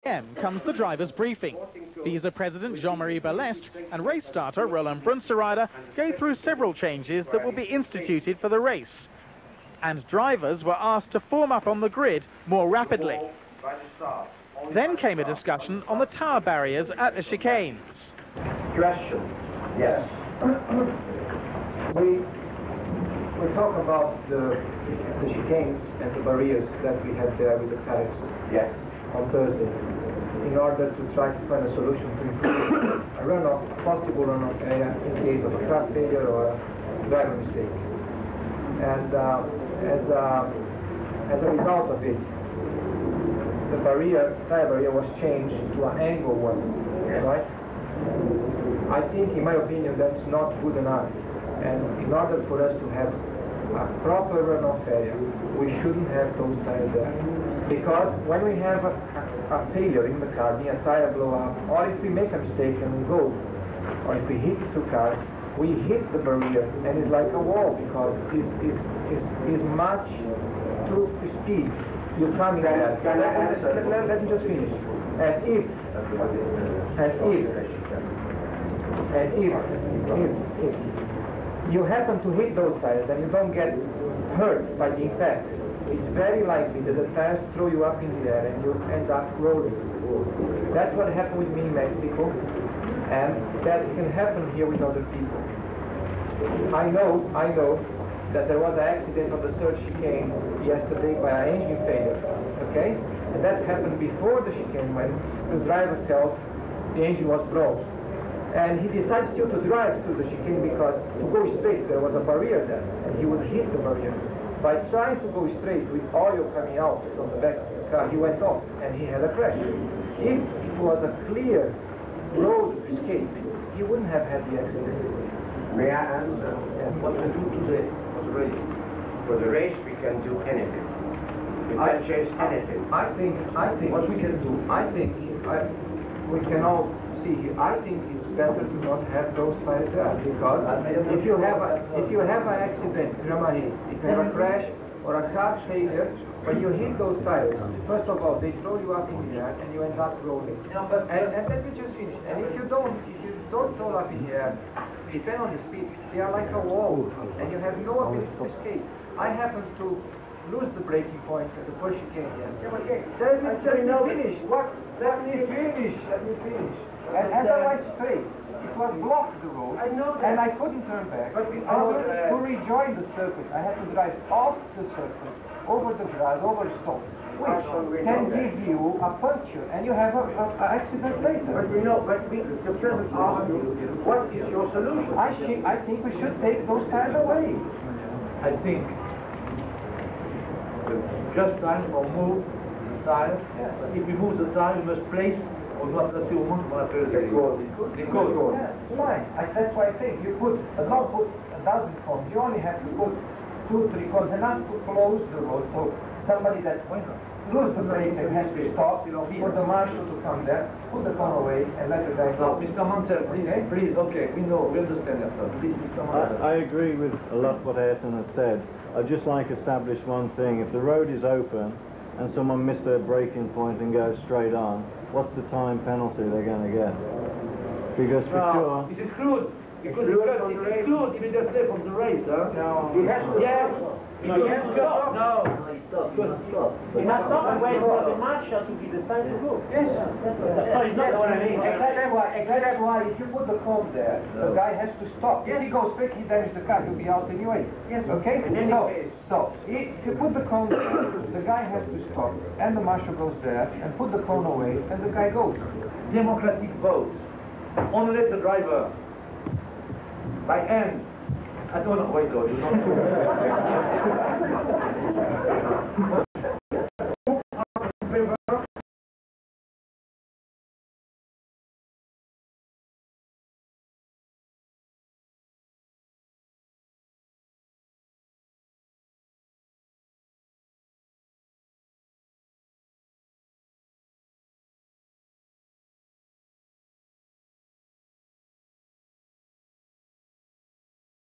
Comes the driver's briefing. FISA President Jean-Marie Balestre and race starter Roland Brunsterrider go through several changes that will be instituted for the race. And drivers were asked to form up on the grid more rapidly. Then came a discussion on the tower barriers at the chicanes. Question. Yes. We talk about the chicanes and the barriers that we had there with the tires. Yes. On Thursday, in order to try to find a solution to improve a runoff, possible runoff area in case of a track failure or a driver mistake. And as a result of it, the tire barrier was changed to an angle one, right? I think, in my opinion, that's not good enough. And in order for us to have a proper runoff area, we shouldn't have those tires there. Because when we have a failure in the car, a tire blow up, or if we make a mistake and we go, or if we hit two cars, we hit the barrier and it's like a wall because it's much too steep. You're coming there. Let me just finish. And if you happen to hit those tires and you don't get hurt by the impact, it's very likely that the tires throw you up in the air and you end up rolling. That's what happened with me in Mexico, and that can happen here with other people. I know that there was an accident on the third chicane yesterday by an engine failure, okay? And that happened before the chicane when the driver felt the engine was broke. And he decided still to drive to the chicane because to go straight there was a barrier there, and he would hit the barrier. By trying to go straight with oil coming out from the back of the car, he went off and he had a crash. If it was a clear road to escape, he wouldn't have had the accident. May I answer? Yes. What we do today for the race? For the race, we can do anything. We can change anything. I think what we can do, we can all see here, I think it's better to not have those tires there, because if you have an accident, Jean-Marie, if you have a crash or a car failure, when you hit those tires, first of all, they throw you up in the air and you end up rolling. And let me just finish. And if you don't throw up in the air, depending on the speed, they are like a wall, and you have no ability to escape. I happen to lose the braking point at the first chicane here. Let me finish. And as I went straight, it was blocked the road, and I couldn't turn back. But to rejoin the circuit, I had to drive off the circuit, over the grass, over the stone, which can give you a puncture, and you have an accident later. But we know, the president asked you, what is your solution? I think we should take those tires away. I think just time or move the tire. Yeah. If we move the tire, we must place. On doit placer au moins pour la période des côtes. Yeah, fine. That's why I think you don't put 1,000 cones. You only have to put 2-3 cones, enough to close the road. So somebody that lose the brake and has to stop, for the marshal to come there, put the cone away, and let the guy go. Mr. Mansell, please, okay, we understand that. Please, Mr. Mansell. I agree with a lot of what Ayrton has said. I'd just like to establish one thing. If the road is open and someone missed their braking point and goes straight on, what's the time penalty they're going to get? Because for sure... It's excluded. Because it's excluded immediately from the race, huh? No. He has to stop. No. He has to stop and wait for the marshal to be decided to go. Yes. No, it's not what I mean. Exactly why, if you put the cone there, the guy has to stop. If he goes straight, he damages the car, he'll be out anyway. Yes. Okay? So, if you put the cone there, the guy has to stop, and the marshal goes there, and put the cone away, and the guy goes. Democratic vote. Only let the driver, by hand, I don't know, wait, though, you know.